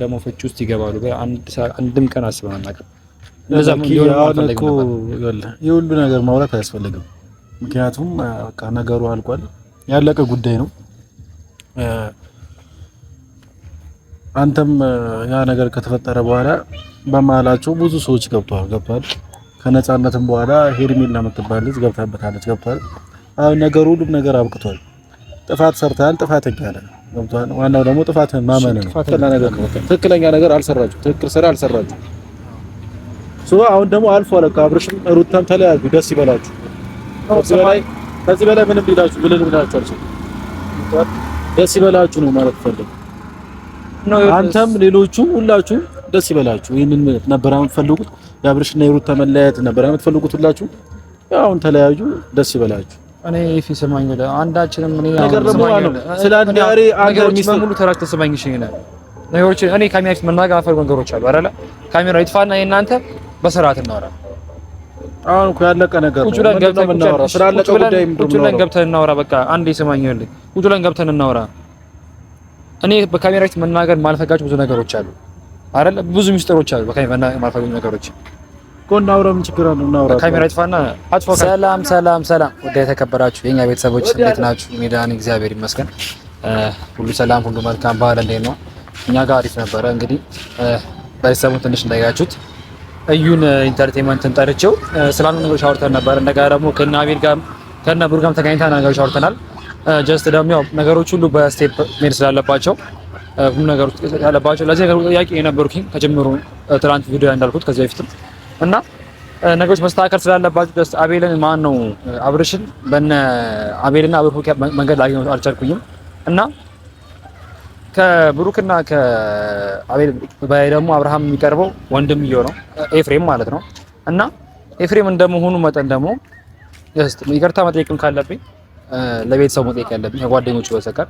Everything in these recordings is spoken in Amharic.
ደግሞ ፍቺ ውስጥ ይገባሉ። አንድም ቀን አስበን አናውቅም። ለዛ ምን ይሆናል እኮ የሁሉ ነገር ማውራት አያስፈልግም። ምክንያቱም በቃ ነገሩ አልቋል፣ ያለቀ ጉዳይ ነው። አንተም ያ ነገር ከተፈጠረ በኋላ በመሀላቸው ብዙ ሰዎች ገብቷል። ከነጻነትም በኋላ ሄርሜላ የምትባል ልጅ ገብቷል። አሁን ነገሩ ሁሉም ነገር አብቅቷል። ጥፋት ሰርተሃል፣ ጥፋተኛ ነህ። ገብቷል። ዋናው ደግሞ ጥፋትህን ማመን ነው። ትክክለኛ ነገር አልሰራችሁ፣ ትክክል ስራ አልሰራችሁ። አሁን ደግሞ አልፏል። አብርሽም ሩታም ተለያዩ፣ ደስ ይበላችሁ። ከዚህ በላይ ምንም ሊላችሁ አልችልም። ደስ ይበላችሁ ነው ማለት ፈልግ። አንተም ሌሎቹም ሁላችሁም ደስ ይበላችሁ። ይሄንን ነበር የምትፈልጉት፣ የአብርሽና የሩታ መለያየት ነበር የምትፈልጉት ሁላችሁ። አሁን ተለያዩ፣ ደስ ይበላችሁ። እኔ ሰማኝ ወደ አንዳችንም ነገር ደግሞ ስለ አንዳሪ አንተ ሙሉ ተራክተ ሰማኝ ይሽኔ ነገሮች እኔ ካሜራ ፊት መናገር አፈር ነገሮች አሉ አይደለ? ካሜራ ይጥፋና የእናንተ በስርዓት እናወራ። አሁን እኮ ያለቀ ነገር ነው። ቁጭ ብለን ገብተን እናወራ። በቃ አንዴ ሰማኝ ይልኝ ቁጭ ብለን ገብተን እናወራ። እኔ በካሜራ ፊት መናገር ማልፈጋቸው ብዙ ነገሮች አሉ አይደለ? ብዙ ሚስጥሮች አሉ በካሜራ ማልፈጋቸው ነገሮች ኮን አውራም ችግር አለው እናውራ። ካሜራ ይጥፋና አጥፎ። ሰላም ወደ የተከበራችሁ የኛ ቤተሰቦች እንዴት ናችሁ? ሜዳን እግዚአብሔር ይመስገን ሁሉ ሰላም፣ ሁሉ መልካም። በዓል እንዴት ነው? እኛ ጋር አሪፍ ነበረ። እንግዲህ በሰሙን ትንሽ እንዳያችሁት እዩን ኢንተርቴይንመንትን ጠርቼው ስላሉ ነገሮች አውርተን ነበር። እንደገና ደግሞ ከና አቤል ጋር ከና ብሩጋም ተገናኝተን ነገሮች አውርተናል። ጀስት ደግሞ ያው ነገሮች ሁሉ በስቴፕ መሄድ ስላለባቸው ሁሉ ነገሮች ያለባቸው ለዚህ ነገር ጥያቄ የነበሩኝ ከጀምሩ ትናንት ቪዲዮ እንዳልኩት ከዚህ በፊትም እና ነገሮች መስተካከል ስላለባቸው ጀስት አቤልን ማን ነው አብርሽን በነ አቤልና ብሩክ መንገድ ላይ አልቻልኩኝም እና ከብሩክና ከአቤል በላይ ደግሞ አብርሃም የሚቀርበው ወንድምየው ነው ኤፍሬም ማለት ነው። እና ኤፍሬም እንደመሆኑ መጠን ደግሞ ጀስት ይቅርታ መጠየቅም ካለብኝ ለቤተሰቡ መጠየቅ ያለብኝ ከጓደኞቹ በስተቀር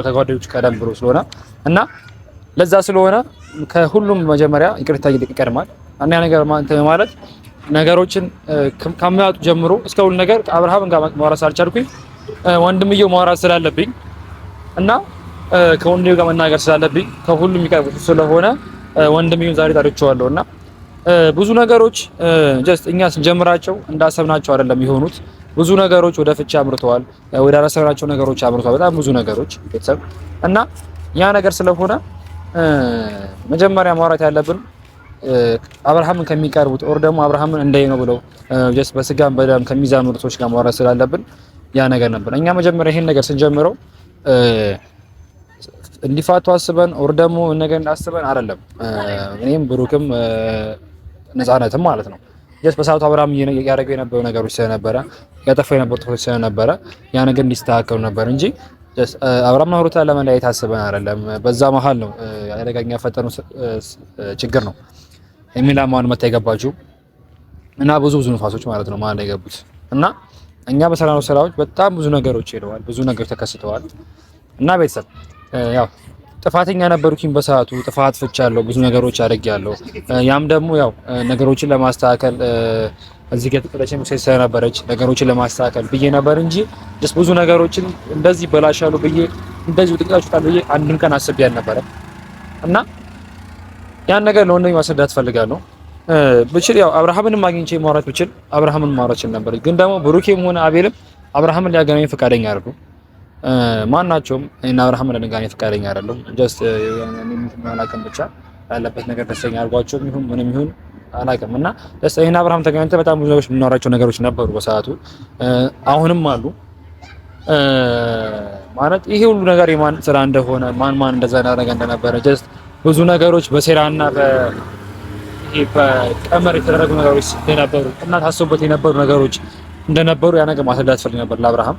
ከጓደኞቹ ቀደም ብሎ ስለሆነ እና ለዛ ስለሆነ ከሁሉም መጀመሪያ ይቅርታ ይቀድማል። እና ነገር ማለት ነገሮችን ከማያጡ ጀምሮ እስከ ሁሉ ነገር አብርሃም ጋር ማውራት አልቻልኩኝ። ወንድምየው ማውራት ስላለብኝ እና ከወንድምየው ጋር መናገር ስላለብኝ ከሁሉም የሚቀርቡት ስለሆነ ወንድምየውን ዛሬ ጠርቼዋለሁ። እና ብዙ ነገሮች ጀስት እኛ ስንጀምራቸው እንዳሰብናቸው አይደለም የሆኑት። ብዙ ነገሮች ወደ ፍቺ አምርተዋል፣ ወደ አላሰብናቸው ነገሮች አምርተዋል። በጣም ብዙ ነገሮች ቤተሰብ እና ያ ነገር ስለሆነ መጀመሪያ ማውራት ያለብን አብርሃምን ከሚቀርቡት ኦር ደግሞ አብርሃምን እንደይ ነው ብለው ጀስት በስጋም በደም ከሚዛምሩ ሰዎች ጋር ማውራት ስላለብን ያ ነገር ነበር። እኛ መጀመሪያ ይሄን ነገር ስንጀምረው እንዲፋቱ አስበን ኦር ደግሞ ነገር እንዳስበን አይደለም። እኔም ብሩክም ነፃነትም ማለት ነው ጀስት በሰዓቱ አብርሃም ያደረገው የነበሩ ነገሮች ስለነበረ ያጠፋው የነበሩ ጥፋቶች ስለነበረ ያ ነገር እንዲስተካከሉ ነበር እንጂ ጀስት አብርሃምና ሩታ ለመለያየት አስበን አይደለም። በዛ መሀል ነው ያደረገኛ ፈጠኑ ችግር ነው የሚላማውን መታ የገባችሁ እና ብዙ ንፋሶች ማለት ነው ማለት የገቡት እና እኛ በሰራነው ስራዎች በጣም ብዙ ነገሮች ሄደዋል፣ ብዙ ነገሮች ተከስተዋል። እና ቤተሰብ ያው ጥፋተኛ ነበርኩኝ በሰዓቱ ጥፋት ፍቻለሁ፣ ብዙ ነገሮች አድርጌያለሁ። ያም ደግሞ ያው ነገሮችን ለማስተካከል እዚህ ጋር ተጠለች ሙሴስ ነበረች ነገሮችን ለማስተካከል ብዬ ነበር እንጂ ጀስት ብዙ ነገሮችን እንደዚህ በላሻሉ ብዬ እንደዚህ ጥቂታችሁ ብዬ አንድም ቀን አስቤ አልነበረም። እና ያን ነገር ለወንድሜ ማስረዳት ፈልጋለሁ። ብችል ያው አብርሃምን ማግኘት ማውራት ብችል አብርሃምን ማውራት ይችል ነበር። ግን ደግሞ ብሩኬም ሆነ አቤልም አብርሃምን ሊያገናኙ ፈቃደኛ አይደሉም። ማናቸውም እና አብርሃምን ለነጋኔ ፈቃደኛ አይደሉም። ጀስት አላውቅም ብቻ ያለበት ነገር ደስተኛ አድርጓቸውም ይሁን ምንም ይሁን አላውቅም። እና ደስ ይሄን አብርሃም ተገናኝተን በጣም ብዙ ነገሮች የምናወራቸው ነገሮች ነበሩ በሰዓቱ አሁንም አሉ። ማለት ይሄ ሁሉ ነገር የማን ስራ እንደሆነ ማን እንደዛ ያደረገ እንደነበረ ጀስት ብዙ ነገሮች በሴራና በቀመር የተደረጉ ነገሮች እንደነበሩ እና ታስቦበት የነበሩ ነገሮች እንደነበሩ ያ ነገር ማስረዳት ፈልግ ነበር ለአብርሃም።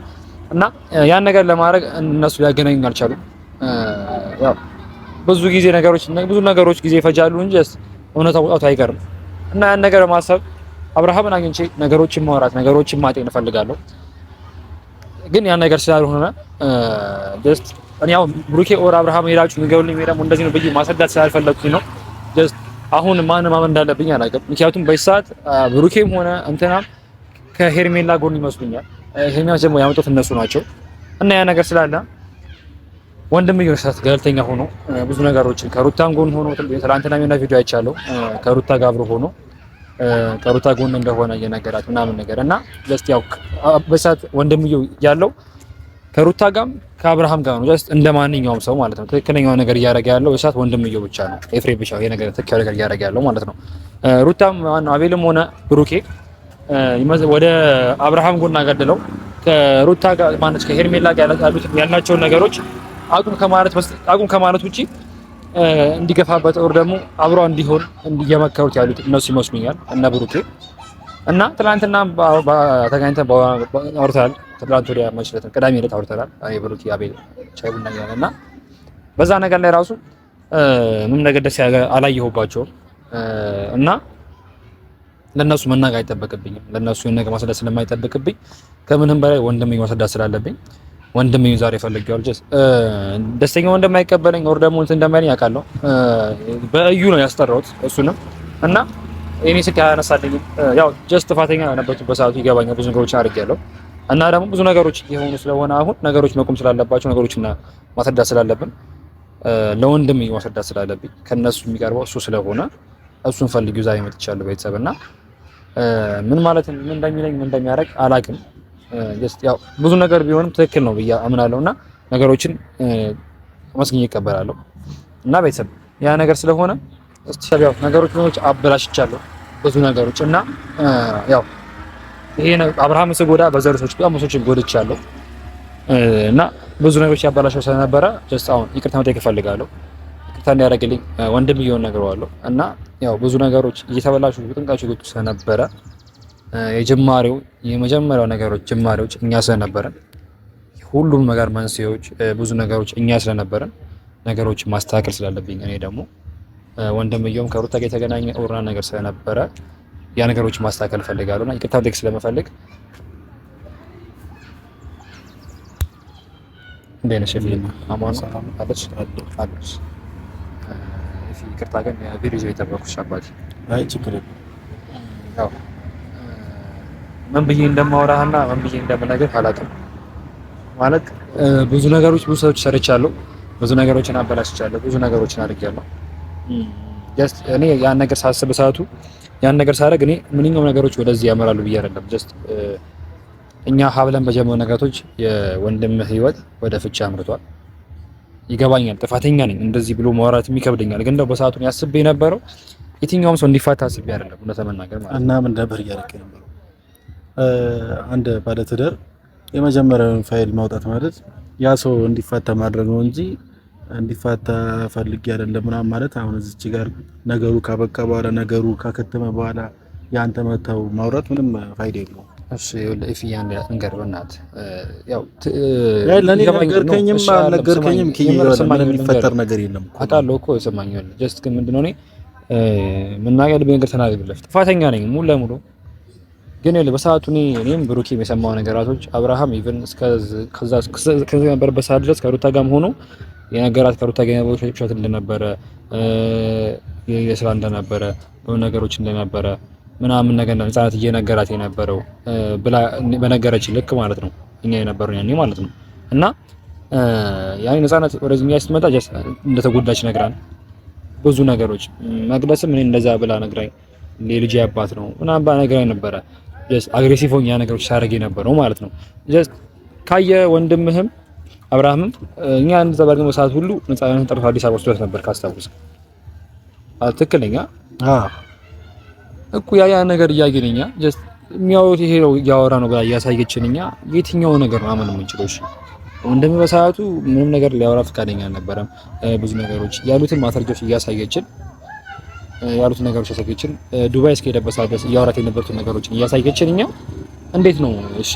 እና ያን ነገር ለማድረግ እነሱ ሊያገናኙ አልቻሉም። ያው ብዙ ነገሮች ጊዜ ይፈጃሉ እንጂ እውነታው ወጣቱ አይቀርም። እና ያን ነገር በማሰብ አብርሃምን አግኝቼ ነገሮችን ማውራት ነገሮችን ማጤን እፈልጋለሁ። ግን ያን ነገር ስላልሆነ ጀስት እኔ ያው ብሩኬ ኦር አብርሃም ሄዳችሁ ንገሩልኝ ወይ ደግሞ እንደዚህ ነው ብዬ ማስረዳት ስላልፈለኩኝ ነው። ጀስት አሁን ማን ማመን እንዳለብኝ አላውቅም። ምክንያቱም በሰዓት ብሩኬም ሆነ እንትና ከሄርሜላ ጎን ይመስሉኛል። ይሄኛው ደግሞ ያመጡት እነሱ ናቸው። እና ያ ነገር ስላለ ወንድምየው ሰዓት ገለልተኛ ሆኖ ብዙ ነገሮችን ከሩታን ጎን ሆኖ ትናንትና የሆነ ቪዲዮ አይቻለሁ። ከሩታ ጋር አብሮ ሆኖ ከሩታ ጎን እንደሆነ እየነገራት ምናምን ነገር እና ጀስት ያው በሰዓት ወንድምየው ያለው ከሩታ ጋርም ከአብርሃም ጋር ነው። ጀስት እንደማንኛውም ሰው ማለት ነው። ትክክለኛው ነገር እያደረገ ያለው በሰዓት ወንድምየው ብቻ ነው። ኤፍሬም ብቻ ይሄ ነገር ትክክለኛ ነገር እያደረገ ያለው ማለት ነው። ሩታም አቤልም ሆነ ብሩኬ ወደ አብርሃም ጎን አገድለው ከሩታ ጋር ማነች ከሄርሜላ ጋር ያላቸውን ነገሮች አቁም ከማለት ውጪ እንዲገፋበት ወር ደግሞ አብሮ እንዲሆን እየመከሩት ያሉት እነሱ ይመስሉኛል እነ ብሩኬ እና ትናንትና ተገናኝተን አውርተናል። ትናንት ወዲያ መስለት ቅዳሜ ዕለት አውርተናል። አይ ብሩኬ አቤል ቻይ ቡና ያለና በዛ ነገር ላይ ራሱ ምንም ነገር ደስ አላየሁባቸውም እና ለነሱ መናገር አይጠበቅብኝም። ለነሱ የነገ ማስረዳት ስለማይጠበቅብኝ ከምንም በላይ ወንድሜ ማስረዳት ስላለብኝ ወንድሜ ዛሬ ፈልጌዋል። ደስተኛው እንደማይቀበለኝ ወር ደግሞ እንትን እንደማይለኝ አውቃለሁ። በእዩ ነው ያስጠራሁት እሱንም እና እኔ ስልክ ያነሳልኝ ያው ጀስት ጥፋተኛ ነበርኩ በሰዓቱ ይገባኛል። ብዙ ነገሮችን አድርጌያለሁ እና ደግሞ ብዙ ነገሮች የሆኑ ስለሆነ አሁን ነገሮች መቆም ስላለባቸው ነገሮችና ማስረዳት ስላለብን ለወንድሜ ማስረዳት ስላለብኝ ከነሱ የሚቀርበው እሱ ስለሆነ እሱን ፈልጊው ዛሬ መጥቻለሁ። ቤተሰብ እና ምን ማለት ምን እንደሚለኝ ምን እንደሚያደርግ አላውቅም። ጀስት ያው ብዙ ነገር ቢሆንም ትክክል ነው ብዬ አምናለሁና ነገሮችን መስግኝ ይቀበላለሁ እና ቤተሰብ ያ ነገር ስለሆነ እስቲ ያው ነገሮች አበላሽቻለሁ ብዙ ነገሮች እና ያው ይሄ አብርሃም ስጎዳ በዘርሶች ጋር ሙሶችን ጎድቻለሁ እና ብዙ ነገሮች ያበላሸው ስለነበረ ጀስት አሁን ይቅርታ መጠየቅ እፈልጋለሁ። ይቅርታ እንዲያደርግልኝ ወንድምየውን ነግረዋለሁ እና ያው ብዙ ነገሮች እየተበላሹ ጥንቃቄ ጎቱ ስለነበረ የመጀመሪያው ነገሮች ጅማሬዎች እኛ ስለነበረን ሁሉም ነገር መንስኤዎች ብዙ ነገሮች እኛ ስለነበረን ነገሮች ማስተካከል ስላለብኝ እኔ ደግሞ ወንድምየውም ከሩታ ጋር የተገናኘ ኦርና ነገር ስለነበረ ያ ነገሮች ማስተካከል ፈልጋለሁና ይቅርታ ልክ ስለመፈልግ እንደነ ሸፊና አማን አለች ይቅርታ ግን ቪዲዮ የተባኩሽ አባቴ አይ ችግር የለም ያው ምን ብዬ እንደማወራህና ምን ብዬ እንደምነግርህ አላውቅም። ማለት ብዙ ነገሮች ብዙ ሰዎች ሰርቻለሁ፣ ብዙ ነገሮችን አበላሽቻለሁ፣ ብዙ ነገሮችን አድርጌያለሁ። ጀስት እኔ ያን ነገር ሳስብ ሰዓቱ ያን ነገር ሳደርግ እኔ ምንኛውም ነገሮች ወደዚህ ያመራሉ ብዬ አይደለም። ጀስት እኛ ሀብለን በጀመሩ ነገሮች የወንድም ህይወት ወደ ፍቻ አምርቷል። ይገባኛል፣ ጥፋተኛ ነኝ። እንደዚህ ብሎ ማውራት ይከብደኛል። ግን ደግሞ በሰዓቱ ያስብ የነበረው የትኛውም ሰው እንዲፋታ አስቤ አይደለም እውነት ለመናገር ማለት እና ምን ነበር እያደረክ ነበር? አንድ ባለትዳር የመጀመሪያውን ፋይል ማውጣት ማለት ያ ሰው እንዲፋታ ማድረግ ነው እንጂ እንዲፋታ ፈልጌ አይደለም ምናምን ማለት አሁን እዚች ጋር ነገሩ ካበቃ በኋላ ነገሩ ካከተመ በኋላ ያንተ መተው ማውራት ምንም ፋይዳ የለውም። እሺ ለኢፊያን እንገር በእናት ያው ለኔ ነገርከኝም አልነገርከኝም የሚፈጠር ነገር የለም አውቃለሁ እኮ ሰማኛል። ጀስት ግን ምንድነው እኔ መናገር ነገር ተናግሬለሁ ጥፋተኛ ነኝ ሙሉ ለሙሉ። ግን በሰዓቱ እኔም ብሩኬም የሰማው ነገራቶች አብርሃም ኢቭን ከዛ ነበርበት ሰዓት ድረስ ከሩታ ጋርም ሆኖ የነገራት ከሩታ ጋር የነበረው ሸፍሸት እንደነበረ የስራ እንደነበረ ነገሮች እንደነበረ ምናምን ነገር ነፃነት እየነገራት የነበረው ብላ በነገረች ልክ ማለት ነው እኛ የነበረው ያኔ ማለት ነው። እና ያኔ ነፃነት ወደዚህ ስትመጣ እንደተጎዳች ነግራን ብዙ ነገሮች መቅደስም እኔ እንደዛ ብላ ነግራኝ ለልጅ አባት ነው ምናምን ባነግራኝ ነበረ። አግሬሲቭ ሆኜ ያ ነገሮች ሳደርግ የነበረው ማለት ነው። ካየ ወንድምህም አብርሃምም እኛ እንደተባረገ ሰዓት ሁሉ ነፃነትን ጠርቶ አዲስ አበባ ወስዶት ነበር ካስታውስ ትክክለኛ እኮ ያ ነገር እያገኘኛ የሚያወሩት ይሄ ነው እያወራ ነው ብላ እያሳየችን እኛ የትኛው ነገር ነው አመን የምንችለው? እሺ ወንድም በሰዓቱ ምንም ነገር ሊያወራ ፈቃደኛ አልነበረም። ብዙ ነገሮች ያሉትን ማስረጃዎች እያሳየችን ዱባይ እስከሄደበት ሰዓት ድረስ እያወራት የነበሩትን ነገሮችን እያሳየችን እኛ እንዴት ነው እሺ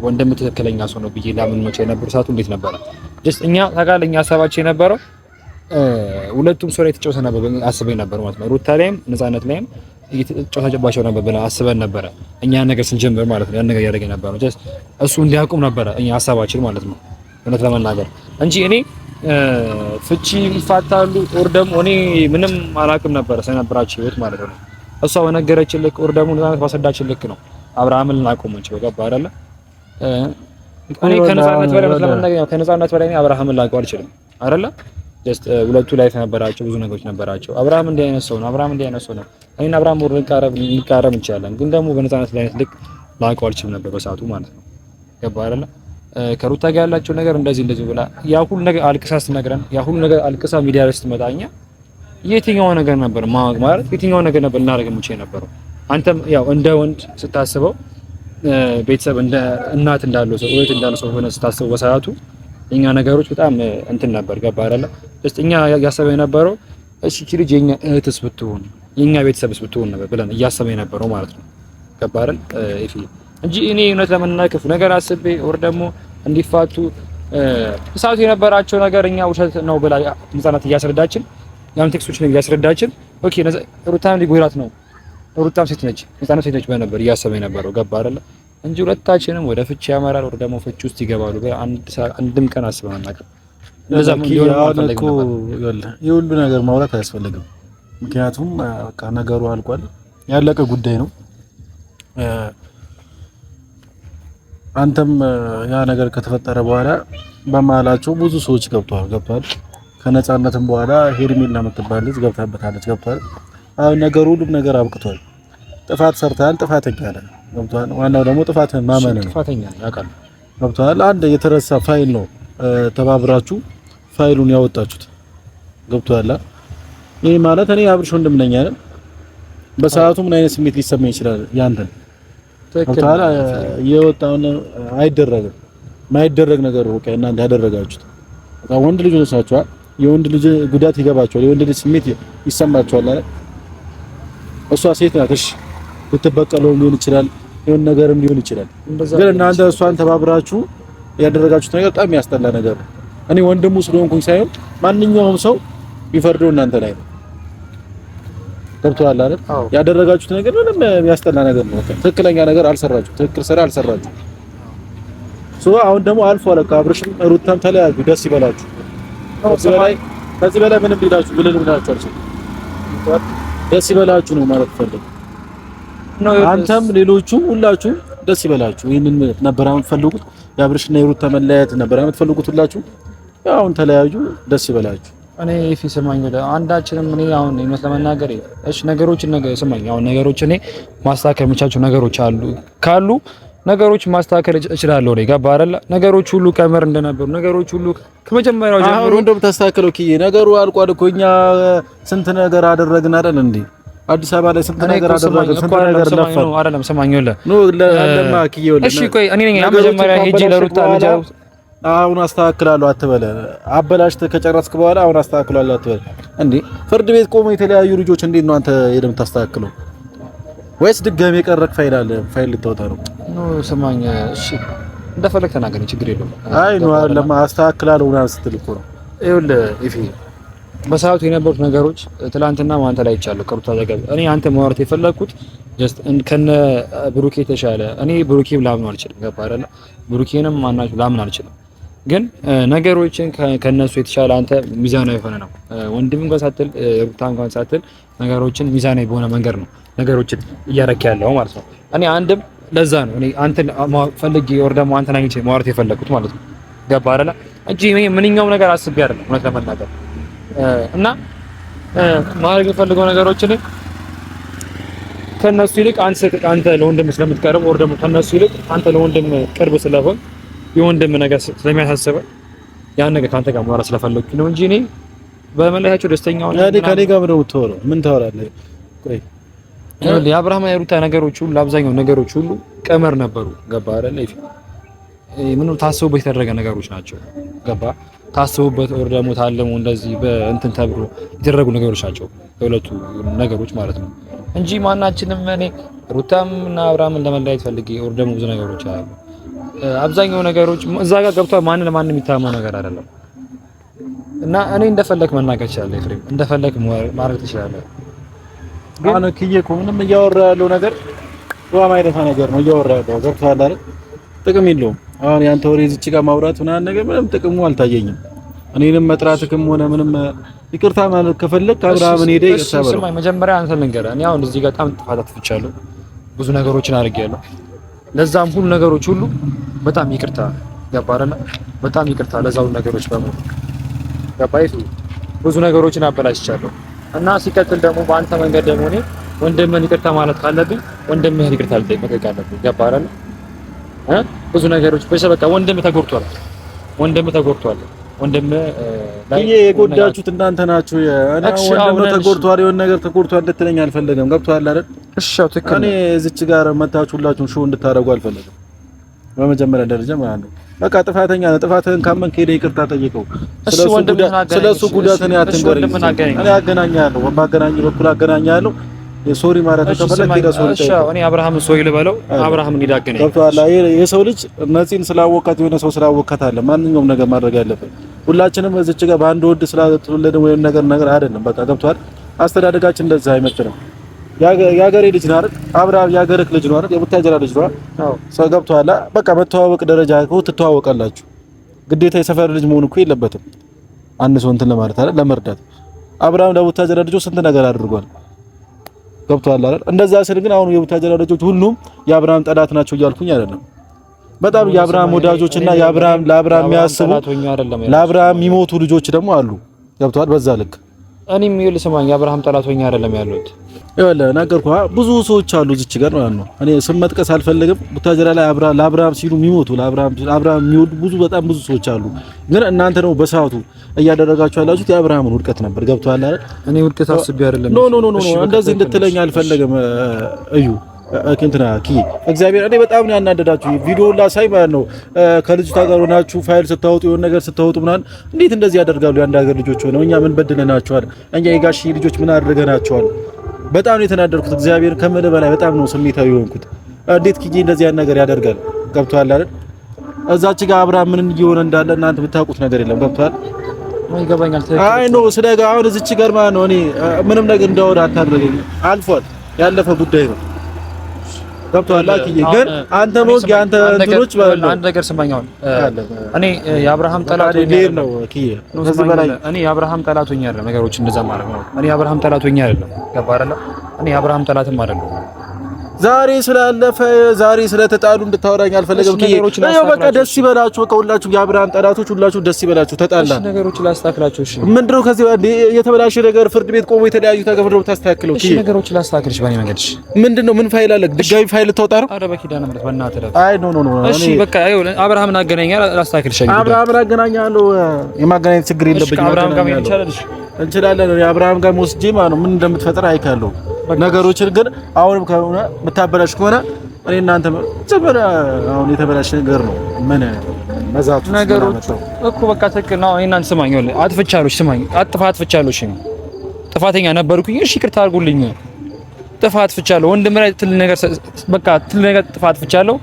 ወንድም ትክክለኛ ሰው ነው ብዬ ላምን መቼ የነበረው ሰዓቱ እንዴት ነበረ? እኛ ታውቃለህ፣ እኛ ሀሳባችን የነበረው ሁለቱም ሰው ላይ ተጫውተው ነበር አስበን ነበር ማለት ነው። ሩታ ላይም ነፃነት ላይም እየተጫወተባቸው ነበር ብለን አስበን ነበረ እኛ ነገር ስንጀምር ማለት ነው። ያን ነገር ያደረገ ነበር ነው እሱ እንዲያቆም ነበረ እኛ ሀሳባችን ማለት ነው እውነት ለመናገር እንጂ እኔ ፍቺ ይፋታሉ ኦር ደግሞ እኔ ምንም አላውቅም ነበር ስለነበራቸው ህይወት ማለት ነው። እሷ በነገረችን ልክ ኦር ደግሞ ነፃነት ባሰዳችን ልክ ነው አብርሃምን ላቆም እንችል ገባ አይደለ? እኔ ከነፃነት በላይ ለመናገር ከነፃነት በላይ አብርሃምን ላውቀው አልችልም። አይደለ? ጀስት ሁለቱ ላይፍ ነበራቸው፣ ብዙ ነገሮች ነበራቸው። አብርሃም እንዲህ አይነት ሰው ነው። እኔና አብርሃም ወር ልንቃረብ እንችላለን፣ ግን ደግሞ በነፃነት ላይ ልክ ላውቀው አልችልም ነበር በሰዓቱ ማለት ነው። ገባህ አይደለ? ከሩታ ጋር ያላቸው ነገር እንደዚህ ብላ ያ ሁሉ ነገር አልቅሳ ስትነግረን፣ ያ ሁሉ ነገር አልቅሳ ሚዲያ ላይ ስትመጣኛ የትኛው ነገር ነበር ማለት የትኛው ነገር ነበር እናደርግ የምንችል ነበረው? አንተም ያው እንደ ወንድ ስታስበው ቤተሰብ እንደ እናት እንዳለው ሰው እህት እንዳለው ሰው ሆነ ስታስበው በሰዓቱ እኛ ነገሮች በጣም እንትን ነበር። ገባ አይደለ? እኛ ያሰበ የነበረው እሺ እቺ ልጅ የኛ እህትስ ብትሆን የኛ ቤተሰብስ ብትሆን ነበር ብለን እያሰበ የነበረው ማለት ነው። ገባ አይደል? እፊ እንጂ እኔ እውነት ለመናገር ነገር አስቤ ወር ደግሞ እንዲፋቱ ሰዓቱ የነበራቸው ነገር እኛ ውሸት ነው ብላ ነፃነት እያስረዳችን ያን ቴክስቶች ነው እያስረዳችን ኦኬ ሩታም ሊጎራት ነው ሩታም ሴት ነች ነፃነት ሴት ነች በነበር እያሰበ የነበረው። ገባ አይደለ? እንጂ ሁለታችንም ወደ ፍቺ ያመራል ወር ደግሞ ፍቺ ውስጥ ይገባሉ አንድም ቀን አስበን አናውቅም። ለዛም ሊሆን ማለት ነው የሁሉ ነገር ማውራት አያስፈልግም። ምክንያቱም በቃ ነገሩ አልቋል፣ ያለቀ ጉዳይ ነው። አንተም ያ ነገር ከተፈጠረ በኋላ በመሀላቸው ብዙ ሰዎች ገብቷል። ከነፃነትም በኋላ ሄርሜላ የምትባል ልጅ ገብታበታለች። አሁን ነገሩ ሁሉም ነገር አብቅቷል። ጥፋት ሰርተሃል፣ ጥፋተኛ ነህ። ገብቷል። ዋናው ደግሞ ጥፋትህን ማመን ነው። ጥፋተኛ ያውቃል። ገብቷል። አንድ የተረሳ ፋይል ነው ተባብራችሁ ፋይሉን ያወጣችሁት። ገብቷል። ይሄ ማለት እኔ አብርሽ ወንድም ነኝ አይደል? በሰዓቱ ምን አይነት ስሜት ሊሰማኝ ይችላል? ያንተን ገብቷል። የወጣውን አይደረግም ማይደረግ ነገር ነው። እናንተ ያደረጋችሁት በቃ ወንድ ልጅ ነሳችኋል። የወንድ ልጅ ጉዳት ይገባችኋል። የወንድ ልጅ ስሜት ይሰማችኋል አይደል? እሷ ሴት ናት። እሺ ልትበቀለው ሊሆን ይችላል፣ የሆነ ነገርም ሊሆን ይችላል። ግን እናንተ እሷን ተባብራችሁ ያደረጋችሁት ነገር በጣም ያስጠላ ነገር ነው። እኔ ወንድሙ ስለሆንኩኝ ሳይሆን ማንኛውም ሰው ይፈርደው እናንተ ላይ ነው። ገብቶሃል አይደል? ያደረጋችሁት ነገር ምንም ያስጠላ ነገር ነው። ትክክለኛ ነገር አልሰራችሁ፣ ትክክል ስራ አልሰራችሁ። አሁን ደግሞ አልፎ አለቃ አብርሽም ሩታም ተለያዩ፣ ደስ ይበላችሁ። ከዚህ በላይ ምንም ቢላችሁ ብልልምናችሁ አልችልም። ደስ ይበላችሁ ነው ማለት ፈልግ። አንተም ሌሎቹም ሁላችሁ ደስ ይበላችሁ። ይሄንን ነበር የምትፈልጉት፣ የአብርሽና የሩታ መለያየት ነበር የምትፈልጉት ሁላችሁ። አሁን ተለያዩ፣ ደስ ይበላችሁ። እኔ ስማኝ አንዳችንም እኔ አሁን እውነት ለመናገር እሺ ነገሮችን ስማኝ አሁን ነገሮች እኔ ማስተካከል የምቻቸው ነገሮች ካሉ ነገሮች ማስተካከል እችላለሁ። ነው ገባ አይደል? ነገሮች ሁሉ ቀመር እንደነበሩ ነገሮች ሁሉ ከመጀመሪያው ጀምሮ እንደውም ተስተካከለው ኪዬ ነገሩ አልቋል እኮ እኛ ስንት ነገር አደረግን አይደል እንዴ? አዲስ አበባ ላይ ስንት ነገር አደረግን፣ ስንት ነገር ለፈን ነው አይደለም? ሰማኝ ወለ ለማ ኪዬ ወለ እሺ ቆይ እኔ ነኝ መጀመሪያ ሄጄ ለሩታ ልጃው አሁን አስተካክላለሁ አትበለ። አበላሽተህ ከጨረስክ በኋላ አሁን አስተካክላለሁ አትበለ እንዴ? ፍርድ ቤት ቆሞ የተለያዩ ልጆች እንዴት ነው አንተ ሄደህ የምታስተካክለው? ወይስ ድጋሜ የቀረክ ፋይል ልታወጣ ነው? ስማኝ እሺ እንደፈለክ ተናገረኝ፣ ችግር የለውም። አይ ነው ለማ አስተካክላለሁ ምናምን ስትል እኮ ነው። ይኸውልህ ኢፊ በሰዓቱ የነበሩት ነገሮች ትላንትና አንተ ላይ ይቻላል ከሩታ ዘገብ እኔ አንተ ማውራት የፈለኩት ጀስት ከነ ብሩኬ ተሻለ እኔ ብሩኬም ላምን አልችልም። ገባ አይደል? ብሩኬንም ማናችሁ ላምን አልችልም። ግን ነገሮችን ከነሱ የተሻለ አንተ ሚዛናዊ ሆነ ነው ወንድም እንኳን ሳትል ሩታም እንኳን ሳትል ነገሮችን ሚዛናዊ በሆነ መንገድ ነው ነገሮችን እያረክ ያለው ማለት ነው። እኔ አንድም ለዛ ነው እኔ አንተን ፈልጌ ወር ደግሞ አንተን አግኝቼ ማውራት የፈለኩት ማለት ነው። ገባ አይደል? እንጂ ምንኛውም ነገር አስቤ አይደለም እውነት ለመናገር እና ማድረግ የፈለገው ነገሮችን ከነሱ ይልቅ አንተ ለወንድም ስለምትቀርብ ወር ደግሞ ከነሱ ይልቅ አንተ ለወንድም ቅርብ ስለሆን የወንድም ነገር ስለሚያሳስበው ያን ነገር ካንተ ጋር ማውራት ስለፈለኩ ነው እንጂ እኔ በመለያቸው ደስተኛ ሆነ ያዲ ከኔ ጋር ነው የምትወራው። ምን ታወራለህ? ቆይ የአብርሃም የሩታ ነገሮች ሁሉ አብዛኛው ነገሮች ሁሉ ቀመር ነበሩ። ገባ አይደል? ምን ታስቦበት የተደረገ ነገሮች ናቸው። ገባ ታስቦበት ወር ደግሞ ታለሙ እንደዚህ በእንትን ተብሎ የተደረጉ ነገሮች ናቸው የሁለቱ ነገሮች ማለት ነው እንጂ ማናችንም እኔ ሩታም እና አብርሃምን ለመለያየት ፈልጌ ወር ደግሞ ብዙ ነገሮች አሉ። አብዛኛው ነገሮች እዛ ጋር ገብቷል። ማን ለማን የሚታመው ነገር አይደለም እና እኔ እንደፈለክ መናገር ይችላል። ኤፍሬም እንደፈለክ ማድረግ ትችላለህ። ግን ኪዬ እኮ ምንም እያወራ ያለው ነገር ዋማ አይደፋ ነገር ነው እያወራ ያለው ገብቷል አይደል? ጥቅም የለውም። አሁን ያንተ ወሬ እዚች ጋር ማውራት ምናምን ነገር ምንም ጥቅሙ አልታየኝም። እኔንም መጥራትክም ሆነ ምንም ይቅርታ ማለት ከፈለክ አብርሃምን ሄደህ ይቅርታ በለው። ስማኝ መጀመሪያ አንተ ልንገርህ፣ እኔ አሁን እዚህ ጋር በጣም ጥፋት አጥፍቻለሁ፣ ብዙ ነገሮችን አድርጌያለሁ። ለዛም ሁሉ ነገሮች ሁሉ በጣም ይቅርታ ገባህ አይደል? በጣም ይቅርታ ለዛው ነገሮች በሙሉ ገባህ? ብዙ ነገሮችን አበላሽቻለሁ እና ሲቀጥል ደግሞ በአንተ መንገድ ደግሞ እኔ ወንድምህን ይቅርታ ማለት ካለብኝ ወንድምህን ይቅርታ ልጠይቅ አለብኝ። ገባህ አይደል? ብዙ ነገሮች በቃ ወንድምህ ተጎድቷል። ወንድምህ ላይ የጎዳችሁት እናንተ ናችሁ። እኔ ወንድምህ ተጎድቷል፣ የሆነ ነገር ተጎድቷል እንድትለኝ አልፈለገም። ገብቶሃል አይደል? እሺ ትክክል። እኔ እዚች ጋር መታችሁ ሁላችሁም ሾው እንድታረጉ አልፈለገም። በመጀመሪያ ደረጃ ማለት ነው። በቃ ጥፋተኛ ነህ። ጥፋትህን ካመንክ ሄደህ ይቅርታ ጠይቀው። ስለሱ ጉዳት እኔ አትንገረኝ። እኔ አገናኛለሁ፣ በማገናኝ በኩል አገናኛለሁ። ሶሪ ማለት ተፈለክ ሄደህ ሶሪ ጠይቀው። እኔ አብርሃምን ሶሪ ልበለው፣ አብርሃምን ይዳገነኝ። ገብቶሃል? የሰው ልጅ ነፂን ስላወቃት የሆነ ሰው ስላወቃት አለ ማንኛውም ነገር ማድረግ ያለበት። ሁላችንም እዚች ጋር በአንድ ወድ ስላልተወለደ ወይም ነገር አይደለም። በቃ ገብቶሃል? አስተዳደጋችን እንደዛ አይመጥንም። ያገሬ ልጅ ነው አይደል? አብርሃም ያገረክ ልጅ ነው አይደል? የቡታጀራ ልጅ ነው። አዎ ሰው ገብቶሃል? በቃ መተዋወቅ ደረጃ ትተዋወቃላችሁ። ግዴታ የሰፈር ልጅ መሆን እኮ የለበትም። አንድ ሰው እንትን ለማለት አይደል? ለመርዳት አብርሃም ለቡታጀራ ልጆች ስንት ነገር አድርጓል። ገብቶሃል አይደል? እንደዛ ስል ግን አሁን የቡታጀራ ልጆች ሁሉም የአብርሃም ጠላት ናቸው እያልኩኝ አይደለም። በጣም የአብርሃም ወዳጆችና ለአብርሃም የሚያስቡ ለአብርሃም የሚሞቱ ልጆች ደግሞ አሉ። ገብቶሃል? በዛ ልክ እኔም ይኸውልህ ስማኝ፣ የአብርሃም ጠላት ሆኜ አይደለም ያለሁት። ይኸውልህ ነገርኩህ፣ ብዙ ሰዎች አሉ እዚች ጋር ማለት ነው። እኔ ስም መጥቀስ አልፈልግም። ቡታጀራ ላይ ለአብርሃም ሲሉ የሚሞቱ ለአብርሃም የሚወዱ በጣም ብዙ ሰዎች አሉ። ግን እናንተ ደግሞ በሰዓቱ እያደረጋችሁ ያላችሁት የአብርሃምን ውድቀት ነበር። ገብቶሃል አይደል? እኔ ውድቀት አስቤ አይደለም። ኖ እንደዚህ እንድትለኝ አልፈለገም። እዩ እንትና እግዚአብሔር እኔ በጣም ነው ያናደዳችሁ። ቪዲዮ ላሳይ ማለት ነው ከልጅቷ ጋር ሆናችሁ ፋይል ስታወጡ የሆነ ነገር ስታወጡ ምናምን እንዴት እንደዚህ ያደርጋሉ? የአንድ ሀገር ልጆች ሆነው እኛ ምን በድለናቸዋል? እኛ የጋሺ ልጆች ምን አድርገናቸዋል? በጣም ነው የተናደድኩት። እግዚአብሔር ከምልህ በላይ በጣም ነው ስሜታዊ የሆንኩት። እንዴት ኪጂ እንደዚህ ያን ነገር ያደርጋል? ገብቶሃል አይደል? እዛች ጋር አብርሃም ምን እየሆነ እንዳለ እናንተ ብታውቁት ነገር የለም። ገብቶሃል? ይገባኛል። አይ ኖ ስለጋ አሁን እዚች ጋር ማለት ነው እኔ ምንም ነገር እንዳወራ አታደርገኝ። አልፏል፣ ያለፈ ጉዳይ ነው። ገብቶሃል? ግን አንተ ነው ያንተ እንትኖች አንድ ነገር ስማኝ። አሁን እኔ የአብርሃም ጠላት ነው ከዚህ በላይ እኔ የአብርሃም ጠላት ሆኜ አይደለም ነገሮች እንደዛ ማለት ነው። እኔ የአብርሃም ጠላት ሆኜ አይደለም። ገባህ አይደል? እኔ የአብርሃም ጠላትም አይደለም። ዛሬ ስላለፈ ዛሬ ስለተጣሉ እንድታወራኝ አልፈለገም። ይሄው በቃ ደስ ይበላችሁ። በቃ ሁላችሁ የአብርሃም ጠላቶች ሁላችሁ ደስ ይበላችሁ። ተጣላ እሺ፣ ነገሮች ላስተካክላችሁ። እሺ፣ ምንድነው ከዚህ የተበላሸ ነገር ፍርድ ቤት ቆሞ የተለያዩ ተገፍረው ታስተካክለው? እሺ፣ ነገሮች ላስተካክልሽ በእኔ መንገድ። እሺ፣ ምንድነው? ምን ፋይል አለ? ድጋሚ ፋይል ልታወጣ ነው? ኧረ በኪዳነ ምሕረት በእናትህ ረፍ። አይ ኖ እሺ፣ በቃ ይኸው አብርሃምን አገናኛል፣ ላስተካክልሽ። አብርሃምን አገናኛለሁ። የማገናኘት ችግር የለብኝም። አብርሃም ጋር ምን ይቻላል? እሺ፣ እንችላለን። የአብርሃም ጋር ወስጄ ማለት ነው ምን እንደምትፈጥር አይካለሁ። ነገሮችን ግን አሁንም ከሆነ የምታበላሽ ከሆነ እኔ እናንተ ዘበራ አሁን የተበላሽ ነገር ነው። ምን መዛቱ ነገሮች እኮ በቃ ትክክል ነው። እኔ እናንተ ስማኝ፣ አጥፍቻለሁ። ስማኝ፣ አጥፍቻለሁ። እሺ፣ ጥፋተኛ ነበርኩኝ። እሺ፣ ይቅርታ አድርጉልኝ። አጥፍቻለሁ። ወንድም ላይ ትል ነገር በቃ ትል ነገር አጥፍቻለሁ።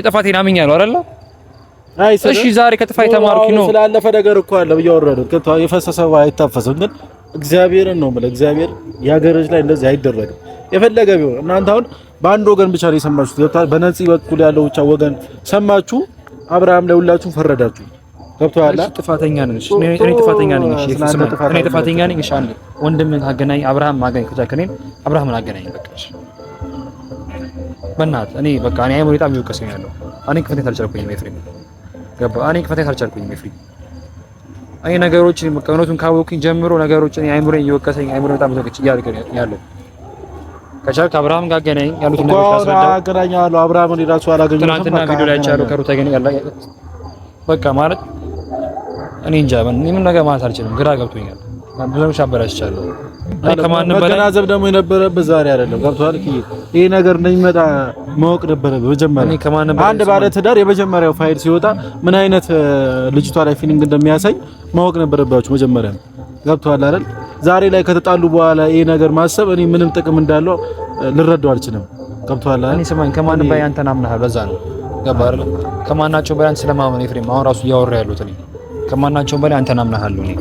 ጥፋቴን አምኛለሁ አይደል? እሺ፣ ዛሬ ከጥፋት ተማርኩኝ ነው። ስላለፈ ነገር እኮ አለ እያወራሁ የፈሰሰው አይታፈስም ግን እግዚአብሔርን ነው ማለት እግዚአብሔር ያገረጅ ላይ እንደዚህ አይደረግም። የፈለገ ቢሆን እናንተ አሁን በአንድ ወገን ብቻ ነው የሰማችሁት። ገብቷል? በነፂ በኩል ያለው ብቻ ወገን ሰማችሁ። አብርሃም ላይ ሁላችሁም ፈረዳችሁ። ገብቷል? ጥፋተኛ ነኝ። እኔ ጥፋተኛ ነኝ። እሺ፣ እኔ ጥፋተኛ ነኝ። እሺ፣ አንዴ ወንድምን አገናኝ፣ አብርሃም ማገናኝ ከቻልከኝ አብርሃምን አገናኝ። በቃ እሺ፣ በእናትህ እኔ በቃ እኔ አይሞሪ በጣም ይወቀሰኝ ያለው እኔ ክፍተት አልቻልኩኝም። ኤፍሬም ገባ? እኔ ክፍተት አልቻልኩኝም ኤፍሬም። አይ ነገሮችን መቀኖቱን ካወኩኝ ጀምሮ ነገሮችን አይምሮኝ እየወቀሰኝ አይምሮኝ በጣም ተወቀች ያለው ከቻልክ አብርሃም ጋር አገናኝ ያሉት ነገሮች አገናኛለሁ። አብርሃምን ራሱ አላገኘሁትም። ትናንትና ቪዲዮ ላይ አይቻለሁ ከሩታ ጋር ያለ በቃ ማለት እኔ እንጃ ምን ነገር ማለት አልችልም። ግራ ገብቶኛል። ብዙዎች አበላሽቻለሁ። አይ ከማንም በላይ መገናዘብ ደግሞ የነበረበት ዛሬ አይደለም። ገብቶሃል? ይሄ ነገር እንደሚመጣ ማወቅ ነበረ በመጀመሪያ። አንድ ባለ ትዳር የመጀመሪያው ፋይል ሲወጣ ምን አይነት ልጅቷ ላይ ፊሊንግ እንደሚያሳይ ማወቅ ነበረባችሁ መጀመሪያ። ገብቶሃል አይደል? ዛሬ ላይ ከተጣሉ በኋላ ይሄ ነገር ማሰብ እኔ ምንም ጥቅም እንዳለው ልረዳው አልችልም። ገብቶሃል አይደል? እኔ ስማኝ፣ ከማንም በላይ አንተን አምናለሁ። በዛ ነው ገባህ አይደል? ከማናቸው በላይ አንተ ስለማመን ኤፍሬም አሁን ራሱ እያወራ ያለሁት እኔ ከማናቸው በላይ አንተን አምናለሁ እኔ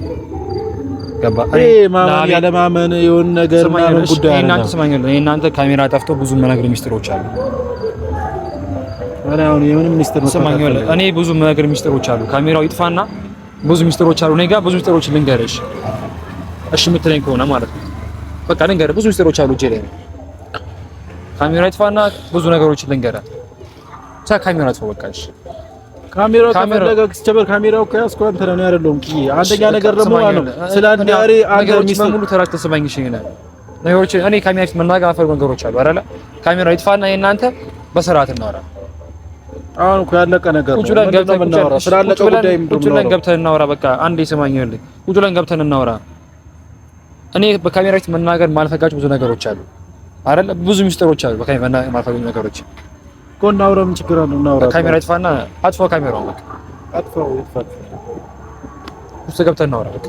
ገባህ? ማመን ያለ ማመን የሆነ ነገር ማመን ጉዳይ አይደለም። እናንተ ስማኝ፣ እናንተ ካሜራ ጠፍቶ ብዙ መናገር ሚስጥሮች አሉ። እኔ አሁን የምንም ሚስጥር ነው ስማኝ፣ እኔ ብዙ መናገር ሚስጥሮች አሉ። ካሜራው ይጥፋና ብዙ ሚስጥሮች አሉ። እኔ ጋር ብዙ ሚስጥሮች ልንገርሽ። እሺ የምትለኝ ከሆነ ማለት ነው በቃ ልንገርህ። ብዙ ሚስጥሮች አሉ እጄ ላይ። ካሜራ ይጥፋና ብዙ ነገሮች ልንገርህ። ካሜራ ይጥፋ በቃ። እሺ ካሜራው ከፈለገ ሲጀመር ካሜራው ከያዝከው አንተ ነው አይደለም። አንደኛ ነገር ደግሞ ማለት ስለ አንዳሪ አንተ ሚስት በሙሉ ተራክተ ሰማኝ እሺ ይላል ነገሮች እኔ ካሜራ ፊት መናገር አልፈልግም ነገሮች አሉ አይደለ ካሜራው ይጥፋና የእናንተ በስርዓት እናወራ አሁን እኮ ያለቀ ነገር ነው ምንድነው እናወራ ስላለቀ ጉዳይ ምንድነው ቁጭ ብለን ገብተን እናወራ በቃ አንዴ ሰማኝ ይልኝ ቁጭ ብለን ገብተን እናወራ እኔ በካሜራ ፊት መናገር ማልፈጋቸው ብዙ ነገሮች አሉ አይደለ ብዙ ሚስጥሮች አሉ በካሜራ መናገር ማልፈጋቸው ነገሮች እኮ እናውራ ምን ችግር አለው እናውራ ካሜራ ይጥፋና አጥፋው ካሜራውን በቃ አጥፋው ይጥፋ ውስጥ ገብተን እናወራ በቃ